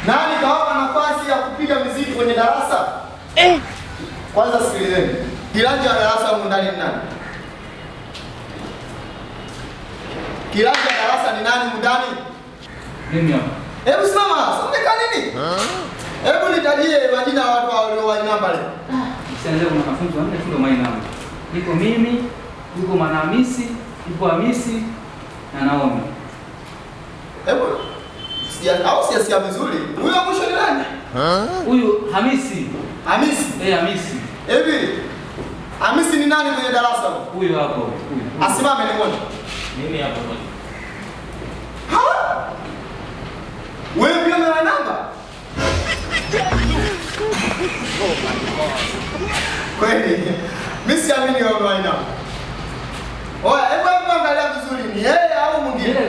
Nani kawapa nafasi ya kupiga muziki kwenye darasa? Kwanza sikilizeni. Kiranja ya darasa huko ndani ni nani? Kiranja ya darasa ni nani ndani? Mimi hapa. Hebu simama, someka nini? Hebu nitajie majina ya watu walio wa namba leo. Sasa leo kuna mafunzo wanne tu ndio namba. Niko mimi, yuko Mwanahamisi, yuko Hamisi na Naomi. Hebu sijasikia vizuri. Huyo wa mwisho ni nani? Huyu Hamisi. Hamisi. Hamisi. Hivi Hamisi ni nani kwenye darasa huko? Huyu hapo. Asimame nione. Mimi hapo. Wewe pia una namba? Kweli. Mimi siamini wewe una namba. Oya, hebu angalia vizuri ni yeye au mwingine?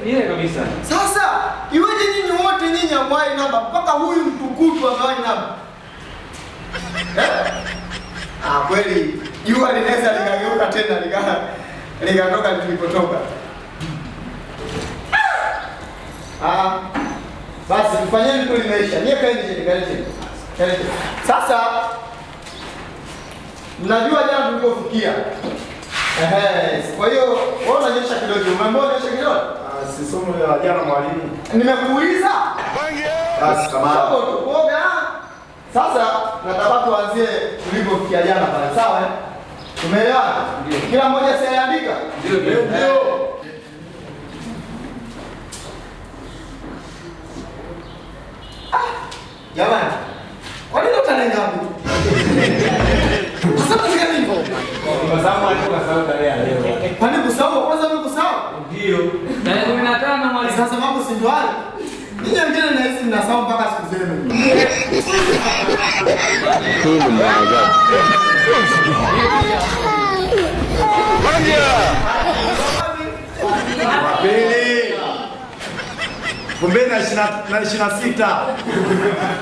Yeye kabisa. Sasa, iweje nyinyi wote nyinyi amwai namba mpaka huyu mtukutu amwai namba? Kweli jua linaweza likageuka tena likatoka tulipotoka. Basi tufanyeni tu limeisha. Nyie kaeni chini. Sasa mnajua jana tulikofikia. Kwa hiyo wewe unanyesha kidogo. Umeambiwa unyesha kidogo? Si somo la jana mwalimu. Nimekuuliza. Basi kama kuoga. Sasa nataka tuanzie tulipofikia jana pale. Sawa? Tumeelewana? Kila mmoja siandika? Ndio. Jamani. Kwa nini utalenga hapo? Sasa tunataka nini? kwa sababu alikuwa sawa tarehe leo. Kwani kusahau kwanza mimi kusahau? Ndio. Tarehe 15 mwalimu. Sasa mambo si ndio hayo? Ninyi wengine nahisi mnasahau mpaka siku zenu. Hili maajabu. Pili. 2026. 2026.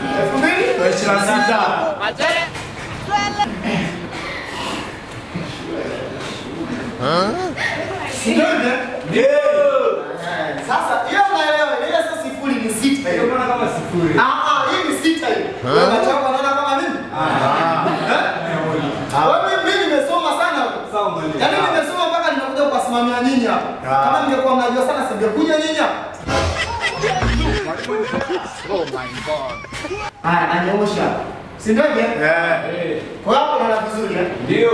Ndio. Sasa hiyo naelewa, ile sasa sifuri ni sita. Hiyo unaona kama sifuri. Hii ni sita hiyo. Wewe unachapa unaona kama nini? Mimi nimesoma sana. Sawa mwalimu. Yaani nimesoma mpaka nimekuja kuwasimamia nyinyi hapa. Kama ningekuwa mnajua sana singekuja nyinyi hapa. Oh my God. Ananyosha. Si ndio hivi? Kwa hapo unaona vizuri eh? Ndio.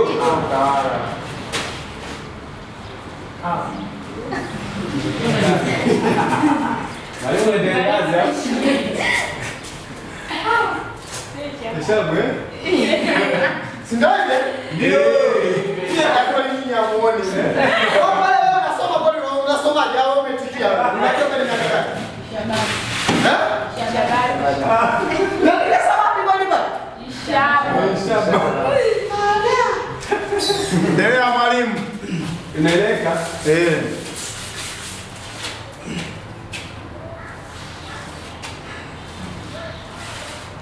Mwalimu anaendelea. Nishabu eh? Si ndio hivi? Ndio. Pia hapo nyinyi hamuoni. Kwa pale wewe unasoma kwa nini unasomaje au umetikia? Unatoka ni nani? Endelea mwalimu. Inaeleka?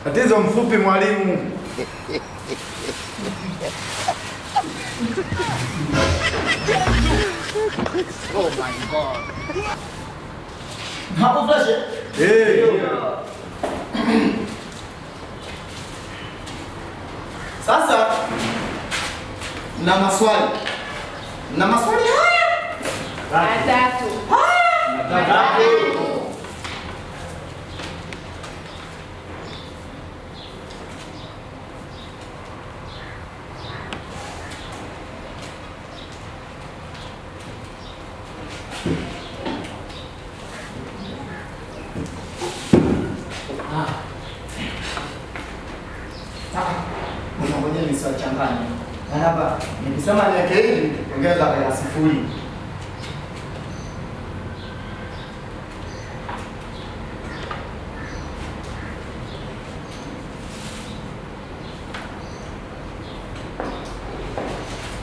Tatizo mfupi mwalimu. Oh my God. Hapo flash. Sasa na maswali. Na maswali haya? Matatu. Ngoja nisiwachanganye. Hapa nikisema niweke hivi, ongeza kwa sifuri.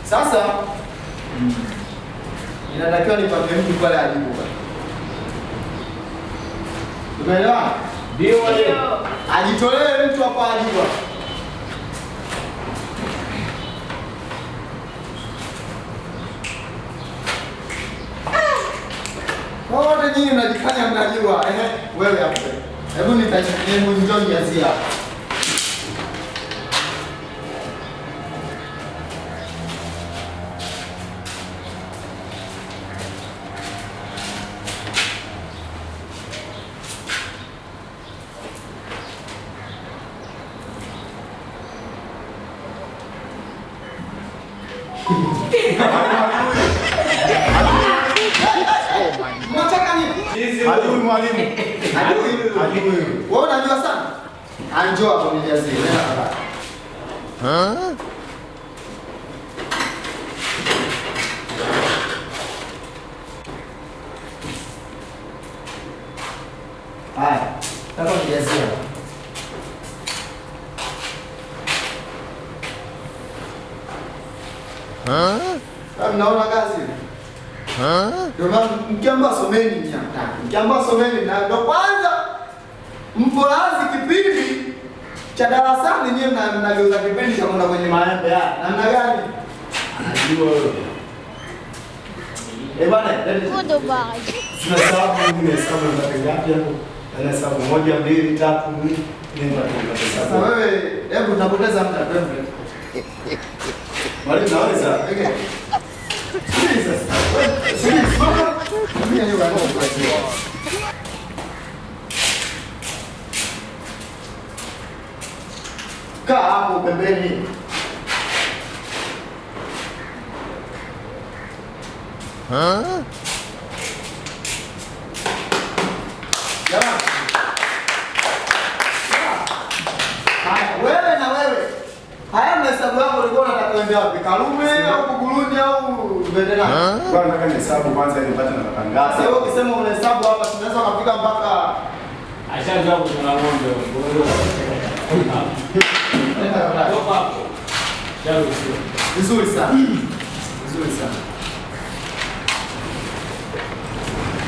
Sasa inatakiwa nipange mtu pale ajibu. Umeelewa? Ndio mwalimu. Ajitolee mtu hapa ajibu. Mbona nyinyi mnajifanya mnajua? Wewe hapo. Hebu njoo nianzie hapa. Mnataka nini? Adui mwalimu. Adui. Wewe unajua sana? Anjoo hapo nijazie. Haya, sasa nijazie. Mnaona kazi? Ndio maana mkiamba someni mnyamtani. Mkiamba someni na ndio kwanza mpoanzi kipindi cha darasani nyewe mnageuza kipindi cha kwenda kwenye maembe haya. Namna gani? Anajua wewe. Bwana, Kudo bag. Sina sababu nyingine sababu nataka ngapi hapo? Ana sababu 1 2 3 4 nenda sasa kwa wewe hebu tunapoteza muda twende. mwalimu naweza. Kaa hapo pembeni. Wewe na wewe. Haya mahesabu yako ulikuwa unataka kwenda wapi? Karume au Buguruni au Bendera? Bwana nataka nihesabu kwanza ili nipate na matangazo. Sasa wewe ukisema unahesabu hapa tunaweza kufika mpaka Ashaanza kuna ng'ombe huko. Toka hapo. Shauri sio. vizuri sana. Vizuri sana.